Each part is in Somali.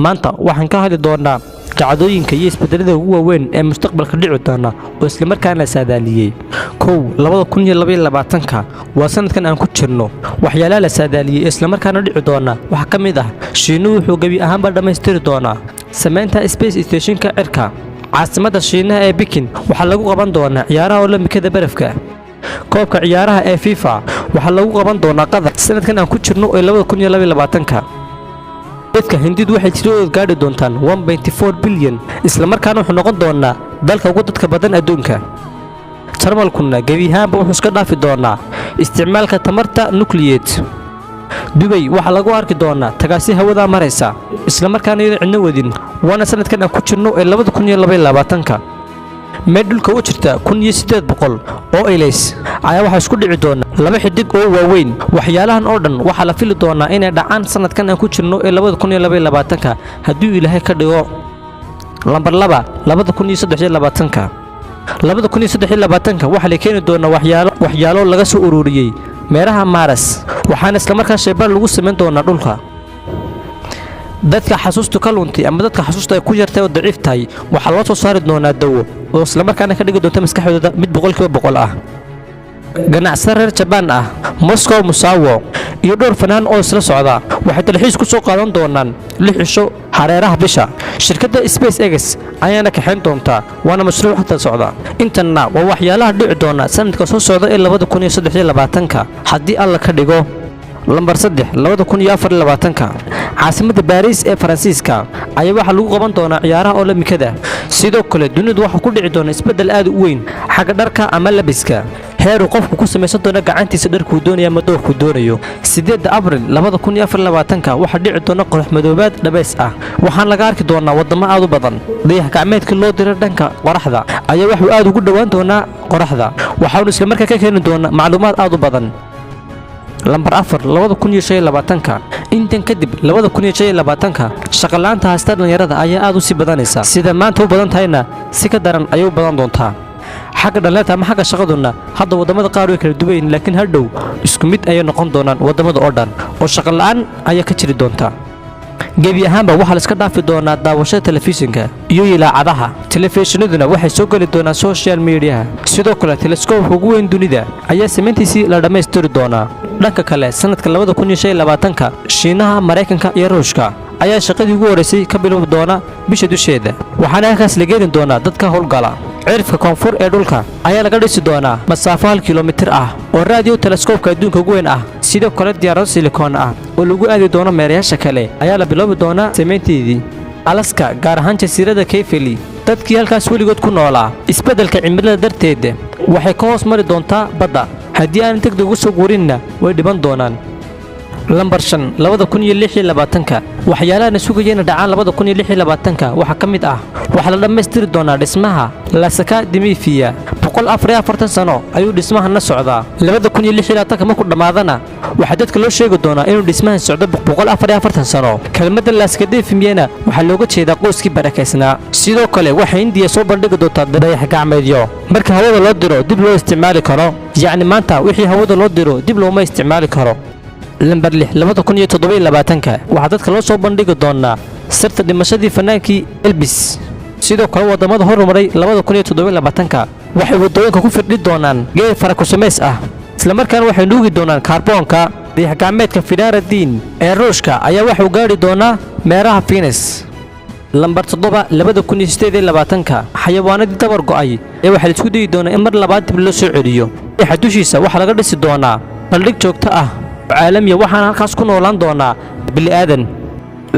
maanta waxaan ka hadli doonaa dhacdooyinka iyo isbedelada ugu waaweyn ee mustaqbalka dhici doona oo isla markaana saadaaliyay 2022 waa sanadkan aan ku jirno waxyaalaha la saadaaliyay isla markaana dhici doona waxa ka mid ah Shiinuhu wuxuu gabi ahaanba dhameystiri doonaa sameynta space stationka cirka caasimada Shiinaha ee Peking waxa lagu qaban doonaa ciyaaraha Olombikada barafka koobka ciyaaraha ee FIFA waxa lagu qaban doonaa Qatar sanadkan aan ku jirno ee 2022 dadka Hindidu waxay tiradooda gaari doontaan 1.4 bilyan isla markaana wuxuu noqon doonaa dalka ugu dadka badan adduunka Jarmalkuna gabi ahaanba wuxuu iska dhaafi doonaa isticmaalka tamarta nucleate Dubai waxa lagu arki doonaa tagaasi hawada maraysa isla markaana iyadoo cidna wadin waana sanadkan aan ku jirno ee 2022 meedulka u jirta 1800 oo ilays ayaa waxa isku dhici doona laba xidig oo waaweyn waxyaalahan oo dhan waxa la fili doonaa inay dhacaan sanadkan aan ku jirno ee 2022 hadii Ilaahay ka dhigo lambar 2 2023 waxa la keeni doonaa waxyaalo laga soo ururiyay meeraha Mars waxaana isla markaa shaybaar lagu sameyn doonaa dhulka dadka xasuustu ka luntay ama dadka xasuusta ay ku yartay oo daciif tahay waxa loo soo saari doonaa dawo oo isla markaana ka dhigi doonta maskaxdooda mid 100% ah ganacsato reer Japan ah Moscow Musawo iyo dhowr fanaan oo isla socda waxay dalxiis ku soo qaadan doonaan 6 cisho hareeraha bisha shirkadda SpaceX ayaana ka xeyn doonta waana mashruuc hadda socda intana waa waxyaalaha dhici doona sanadka soo socda ee 2023 hadii alla ka dhigo lambar 3 2024 caasimada Paris ee Faransiiska ayaa waxa lagu qaban doonaa ciyaaraha Olombikada sidoo kale dunidu waxa ku dhici doona isbedel aad u weyn xagga dharka ama labiska heeru qofku ku sameeysan doona gacantiisa dharku doonaya ama doorku doonayo 8 Abriil 2024 waxa dhici doona qorax madoobaad dhabeys ah waxaan laga arki doonaa wadamo aad u badan dayax gacmeedka loo diray dhanka qoraxda ayaa waxa aad ugu dhawaan doonaa qoraxda waxaanu isla markaa ka keeni doonaa macluumaad aad u badan lambar 4 2025 intan kadib 2025 shaqalaanta haysta dhalinyarada ayaa aad u sii badanaysa sida maanta u badan tahayna si ka daran ayay u badan doontaa xagga dhalinyarada ama xagga shaqaduna hadda wadamada qaar way kala duwan laakiin hadhow isku mid ay noqon doonaan wadamada oo dhan oo shaqo la'aan ayaa ka jiri doonta gabi ahaanba waxa la iska dhaafi doonaa daawashada telefishinka iyo ilaacadaha telefishinaduna waxay soo gali doonaan social media sidoo kale telescope ugu weyn dunida ayaa sameyntiisii la dhameystiri doonaa dhanka kale sanadka 2025 Shiinaha Mareykanka iyo Ruushka ayaa shaqadii ugu horeysay ka bilowday doona bisha dusheeda waxaana halkaas la geerin doonaa dadka howlgala cirifka koonfur ee dhulka ayaa laga dhisi doonaa masaafo 1 kiiloomitir ah oo radio telescope adduunka ugu weyn ah sidoo kale diyaarado silicon ah oo lagu aadi doono meerayaasha kale ayaa la bilowday doonaa sameynteedii Alaska gaar ahaan jasiiradda Keyfeli dadkii halkaas weligood ku noolaa isbedelka cimilada darteed waxay ka hoos mari doontaa badda haddii aan degdeg ugu soo guurinna way dhiban doonaan lambar 5 2026 waxyaalaha sugayeen dhacaan 2026 waxa ka mid ah waxa la dhameystiri doonaa dhismaha Lasaka Dimifia 144 sano ayuu dhismahan socdaa 2026 markuu dhamaadana waxa dadka loo sheegi doonaa inuu dhismahan socdo 144 sano kelmadda Lasaka Dimifia waxa looga jeedaa qoyskii barakeysnaa sidoo kale waxa India soo bandhigi doontaa dayax gacmeedyo marka hawada loo diro dib loo isticmaali karo yacni maanta wixii hawada loo diro dib looma isticmaali karo lambar 6 2027 waxa dadka loo soo bandhigi doonaa sirta dhimashadii fanaankii Elvis sidoo kale wadamada horumaray 2027 waxay wadooyinka ku firdhi doonaan geed farakusameys ah isla markaana waxay nuugi doonaan kaarboonka dayax gacmeedka Fidaradin ee Ruushka ayaa waxa uu gaari doonaa meeraha Venus lambar 7 2028 xayawaanadii dabar go'ay ee waxa la isku dayi doonaa in mar labaad dib loo soo celiyo xadushiisa waxa laga dhisi doonaa baldhig joogto ah caalamiya waxaan halkaas ku noolaan doonaa bini'aadan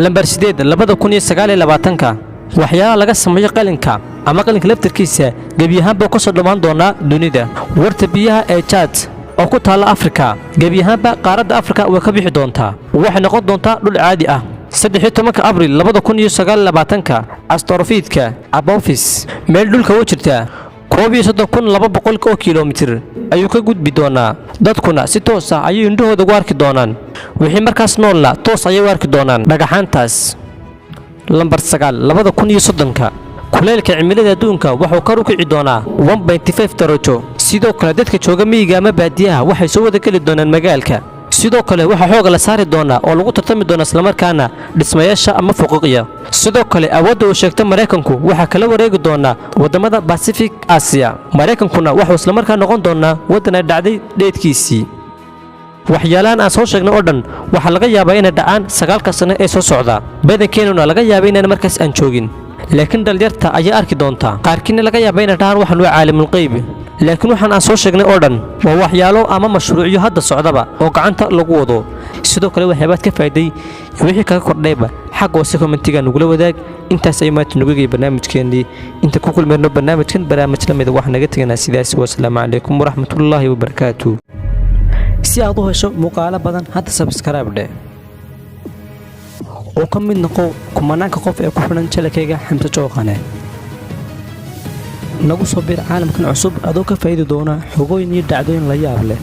lambar 8 2029 waxyaalaha laga sameeyo qalinka ama qalinka laftarkiisa gabi ahaanba ka soo dhamaan doonaa dunida warta biyaha ee Chad oo ku taala Afrika gabi ahaanba qaaradda Afrika way ka bixi doontaa waxay noqon doontaa dhul caadi ah 13 Abriil 2029 astrofiidka Apophis meel dhulka u jirta 13200 kiiloomitir ayuu ka gudbi doonaa dadkuna si toos ah ayay indhahooda ugu arki doonaan wixii markaas noolna toos ayay u arki doonaan dhagaxaantaas lambar 9 2030 kuleylka cimilada adduunka wuxuu kor u kici doonaa 1.5 darajo sidoo kale dadka jooga miyiga ama baadiyaha waxay soo wada gali doonaan magaalka sidoo kale waxaa xooga la saari doonaa oo lagu tartami doonaa islamarkaana dhismayaasha ama fuquuqya sidoo kale awoodda uu sheegtay maraykanku waxaa kala wareegi doonaa waddamada Pacific Asia maraykankuna waxuu islamarkaa noqon doonaa waddan ay dhacday dheedkiisii waxyaalahan aan soo sheegnay oo dhan waxaa laga yaabaa inay dhacaan 9 sano ee soo socda badankeenuna laga yaabaa inaan markaas aan joogin laakiin dhalinyarta ayaa arki doonta qaarkiina laga yaabaa inay dhahaan waxaan waa caalimul qayb laakiin waxaan aan soo sheegnay oo dhan waa waxyaalo ama mashruucyo hadda socdaba oo gacanta lagu wado sidoo kale waxyaabaad ka faa'iiday wixii kaga kordhayba xaq hoose commentiga nugula wadaag intaas ay maanta nugugay barnaamijkeennii inta ku kulmayno barnaamijkan barnaamij la mid wax naga tagana sidaas wassalaamu calaykum waraxmatullaahi wabarakaatuh si aad u hesho muuqaalo badan hadda subscribe dhe oo ka mid noqo kumanaanka qof ee ku xidhan channelkayga Xamse Jooqane nagu soo bir caalamkan cusub adoo ka faa'iidi doona xogooyin iyo dhacdooyin la yaab leh